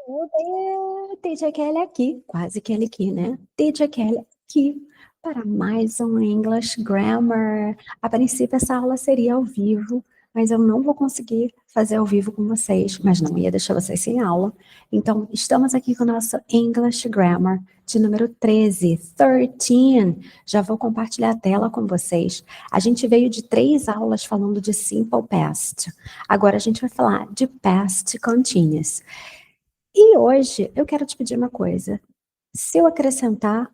Hello there, Teacher Kelly aqui, quase Kelly aqui, né? Teacher Kelly aqui para mais um English Grammar. A princípio essa aula seria ao vivo, mas eu não vou conseguir fazer ao vivo com vocês, mas não ia deixar vocês sem aula. Então, estamos aqui com o nosso English Grammar de número 13. Já vou compartilhar a tela com vocês. A gente veio de 3 aulas falando de Simple Past. Agora a gente vai falar de Past Continuous. E hoje eu quero te pedir uma coisa. Se eu acrescentar,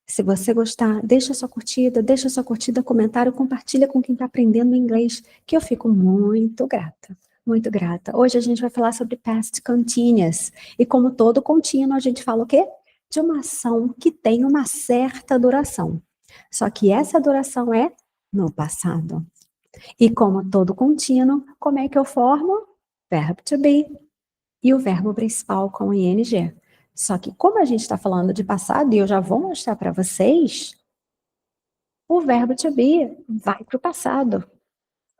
se você gostar, deixa sua curtida, comentário, compartilha com quem está aprendendo inglês, que eu fico muito grata, muito grata. Hoje a gente vai falar sobre past continuous. E como todo contínuo, a gente fala o quê? De uma ação que tem uma certa duração. Só que essa duração é no passado. E como todo contínuo, como é que eu formo? Verbo to be. E o verbo principal com ing. Só que como a gente está falando de passado, e eu já vou mostrar para vocês, o verbo to be vai para o passado.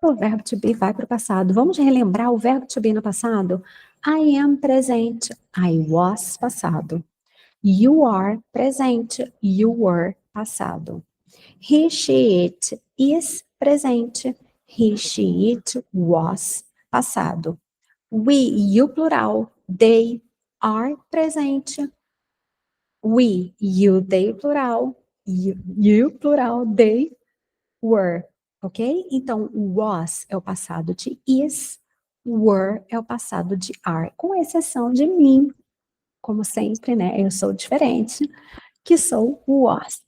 O verbo to be vai para o passado. Vamos relembrar o verbo to be no passado? I am presente, I was passado. You are presente, you were passado. He, she, it is presente, he, she, it was passado. We, you plural, they are presente. We, you, they plural, you plural, they were, ok? Então, was é o passado de is, were é o passado de are, com exceção de mim, como sempre, né? Eu sou diferente, que sou was.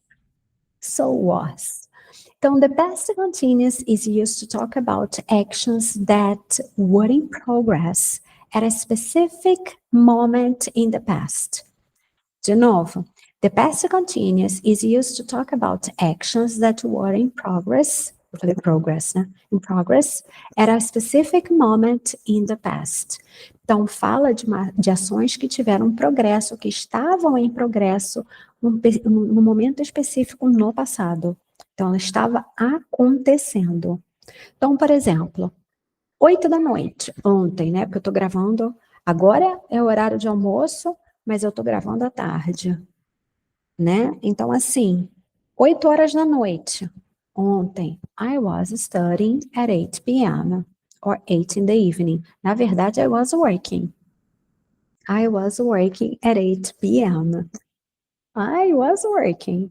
So was. Então, the past continuous is used to talk about actions that were in progress at a specific moment in the past. De novo, the past continuous is used to talk about actions that were in progress, eu falei progress, né? In progress at a specific moment in the past. Então, fala de ações que tiveram progresso, que estavam em progresso num momento específico no passado. Então, ela estava acontecendo. Então, por exemplo, 8 da noite, ontem, né? Porque eu tô gravando, agora é o horário de almoço, mas eu tô gravando à tarde, né? Então, assim, 8 horas da noite, ontem, I was studying at 8 p.m. or 8 in the evening. Na verdade, I was working. I was working at 8 p.m. I was working.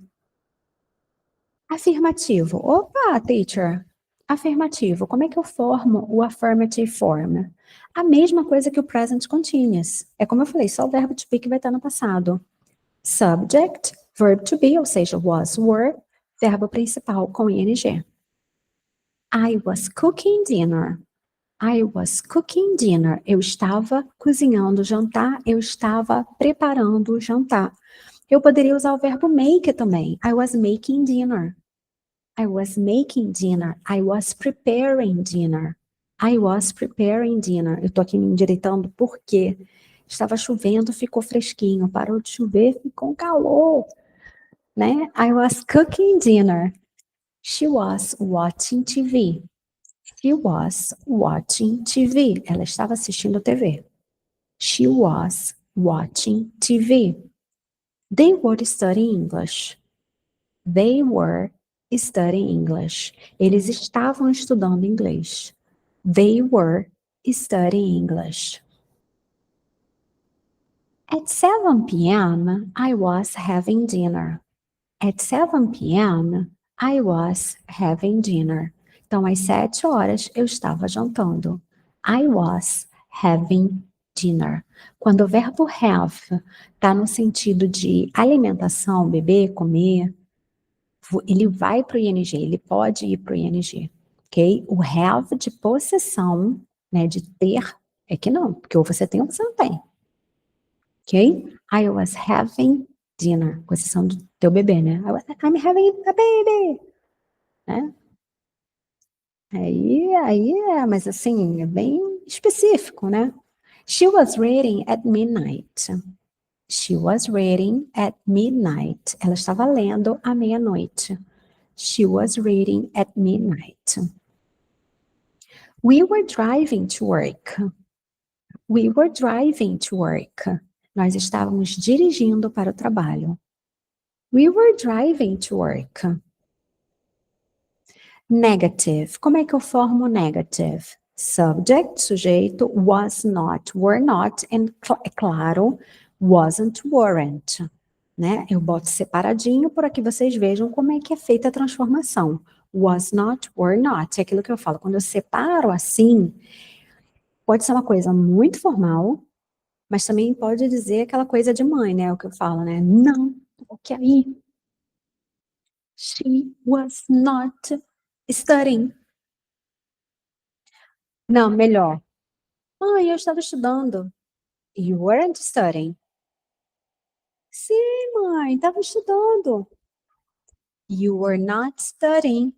Afirmativo. Opa, teacher. Afirmativo. Como é que eu formo o affirmative form? A mesma coisa que o present continuous. É como eu falei, só o verbo to be que vai estar no passado. Subject, verb to be, ou seja, was, were, verbo principal com ing. I was cooking dinner. I was cooking dinner. Eu estava cozinhando o jantar, eu estava preparando o jantar. Eu poderia usar o verbo make também. I was making dinner. I was making dinner. I was preparing dinner. I was preparing dinner. Eu tô aqui me endireitando porque estava chovendo, ficou fresquinho. Parou de chover, ficou um calor, né? I was cooking dinner. She was watching TV. She was watching TV. Ela estava assistindo TV. She was watching TV. They were studying English. They were studying English. Eles estavam estudando inglês. They were studying English. At 7 p.m., I was having dinner. At 7 p.m., I was having dinner. Então, às 7 horas, eu estava jantando. I was having dinner. Quando o verbo have está no sentido de alimentação, beber, comer, ele vai para o ing, ele pode ir para o ing, ok? O have de possessão, né, de ter, é que não, porque ou você tem ou você não tem, ok? I was having dinner, com exceção do teu bebê, né? I'm having a baby, né? Mas assim, é bem específico, né? She was reading at midnight. She was reading at midnight. Ela estava lendo à meia-noite. She was reading at midnight. We were driving to work. We were driving to work. Nós estávamos dirigindo para o trabalho. We were driving to work. Negative. Como é que eu formo negative? Subject, sujeito, was not, were not, and, é claro, wasn't, weren't. Né? Eu boto separadinho para que vocês vejam como é que é feita a transformação. Was not, were not. É aquilo que eu falo. Quando eu separo assim, pode ser uma coisa muito formal, mas também pode dizer aquela coisa de mãe, né? O que eu falo, né? Não, o que aí? She was not studying. Não, melhor. Eu estava estudando. You weren't studying. Sim, mãe, estava estudando. You were not studying.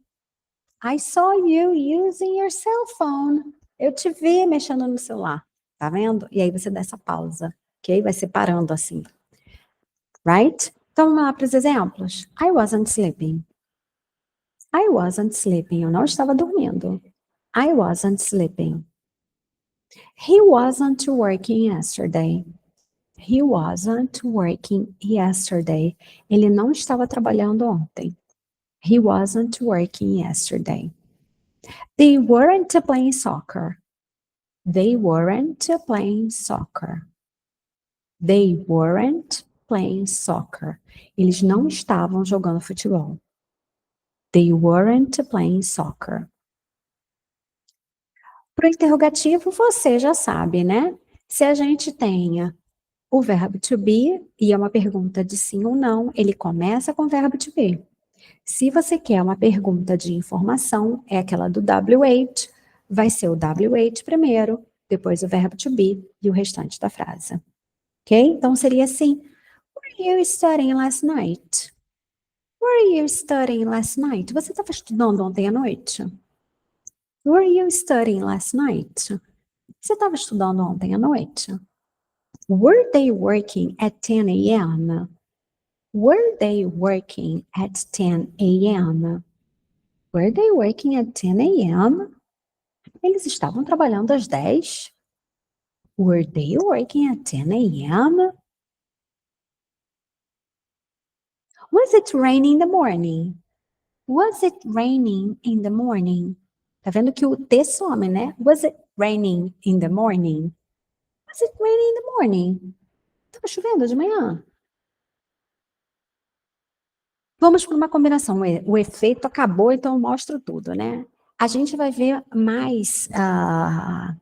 I saw you using your cell phone. Eu te vi mexendo no celular. Tá vendo? E aí você dá essa pausa, ok? Vai separando assim. Right? Então vamos lá para os exemplos. I wasn't sleeping. I wasn't sleeping. Eu não estava dormindo. I wasn't sleeping. He wasn't working yesterday. He wasn't working yesterday. Ele não estava trabalhando ontem. He wasn't working yesterday. They weren't playing soccer. They weren't playing soccer. They weren't playing soccer. Eles não estavam jogando futebol. They weren't playing soccer. Para o interrogativo, você já sabe, né? Se a gente tenha o verbo to be e é uma pergunta de sim ou não, ele começa com o verbo to be. Se você quer uma pergunta de informação, é aquela do WH, vai ser o WH primeiro, depois o verbo to be e o restante da frase. Ok? Então seria assim: Were you studying last night? Were you studying last night? Você estava estudando ontem à noite? Were you studying last night? Você estava estudando ontem à noite? Were they working at 10 a.m.? Were they working at 10 a.m.? Were they working at 10 a.m.? Eles estavam trabalhando às 10? Were they working at 10 a.m.? Was it raining in the morning? Was it raining in the morning? Tá vendo que o T some, né? Was it raining in the morning? Was it raining in the morning? Tava chovendo de manhã? Vamos para uma combinação. O efeito acabou, então eu mostro tudo, né? A gente vai ver mais, na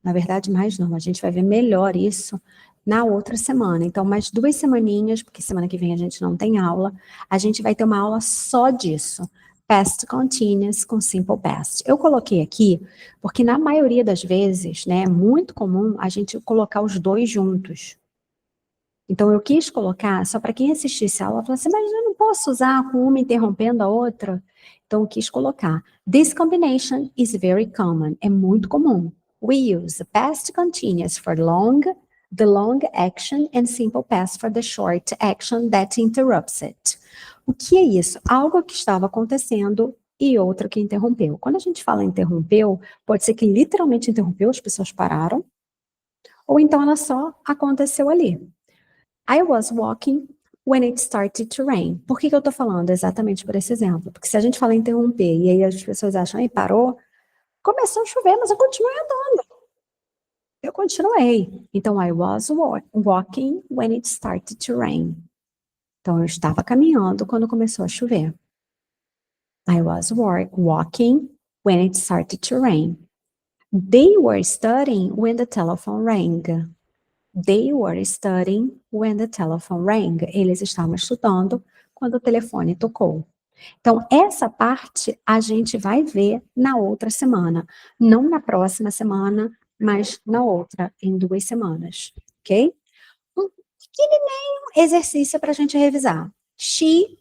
verdade mais não, a gente vai ver melhor isso na outra semana. Então, mais 2 semaninhas, porque semana que vem a gente não tem aula, a gente vai ter uma aula só disso. Past continuous com simple past. Eu coloquei aqui, porque na maioria das vezes, né, é muito comum a gente colocar os dois juntos. Então, eu quis colocar, só para quem assistisse a aula, falar assim, mas eu não posso usar com uma interrompendo a outra. Então, eu quis colocar. This combination is very common. É muito comum. We use past continuous for the long action, and simple past for the short action that interrupts it. O que é isso? Algo que estava acontecendo e outro que interrompeu. Quando a gente fala interrompeu, pode ser que literalmente interrompeu, as pessoas pararam, ou então ela só aconteceu ali. I was walking when it started to rain. Por que eu tô falando exatamente por esse exemplo? Porque se a gente fala interromper e aí as pessoas acham, aí parou, começou a chover, mas eu continuei andando. Eu continuei. Então, I was walking when it started to rain. Então, eu estava caminhando quando começou a chover. I was walking when it started to rain. They were studying when the telephone rang. They were studying when the telephone rang. Eles estavam estudando quando o telefone tocou. Então, essa parte a gente vai ver na outra semana. Não na próxima semana, mas na outra, em 2 semanas. Ok? Um pequenininho exercício para a gente revisar. She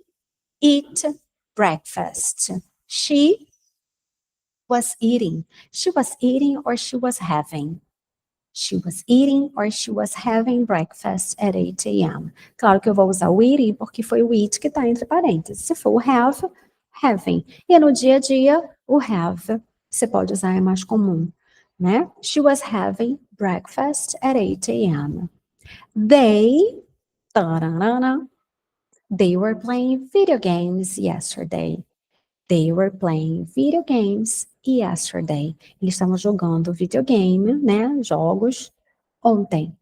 ate breakfast. She was eating. She was eating or she was having. She was eating or she was having breakfast at 8 a.m. Claro que eu vou usar o eating porque foi o eat que está entre parênteses. Se for o have, having. E no dia a dia, o have, você pode usar, é mais comum, né? She was having breakfast at 8 a.m. They, tararara, they were playing video games yesterday. They were playing video games yesterday. Eles estavam jogando videogame, né? Jogos ontem.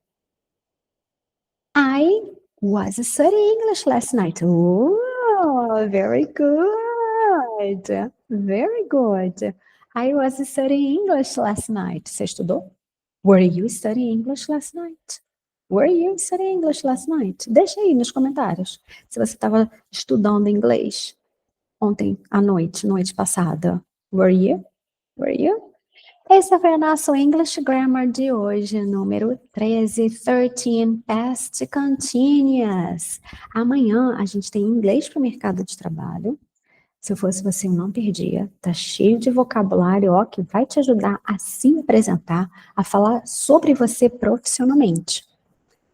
I was studying English last night. Oh, very good. Very good. I was studying English last night. Você estudou? Were you studying English last night? Were you studying English last night? Deixa aí nos comentários se você estava estudando inglês ontem à noite, noite passada. Were you? Were you? Esse foi o nosso English Grammar de hoje, número 13, Past Continuous. Amanhã a gente tem inglês para o mercado de trabalho. Se eu fosse você, eu não perdia. Tá cheio de vocabulário, ó, que vai te ajudar a se apresentar, a falar sobre você profissionalmente.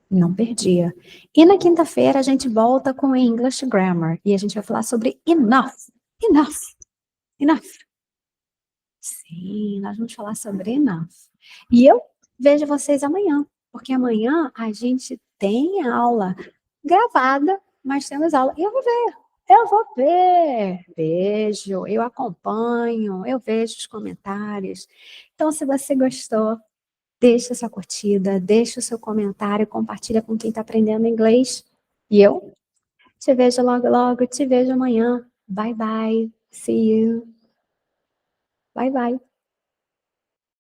Não perdia. E na quinta-feira a gente volta com o English Grammar e a gente vai falar sobre enough. Enough. Enough. Sim, nós vamos falar sobre enough. E eu vejo vocês amanhã, porque amanhã a gente tem aula gravada, mas temos aula. E eu vou ver. Eu vou ver. Vejo, eu acompanho, eu vejo os comentários. Então, se você gostou, deixa sua curtida, deixa o seu comentário, compartilha com quem está aprendendo inglês. E eu te vejo logo, logo, te vejo amanhã. Bye, bye. See you. Bye, bye.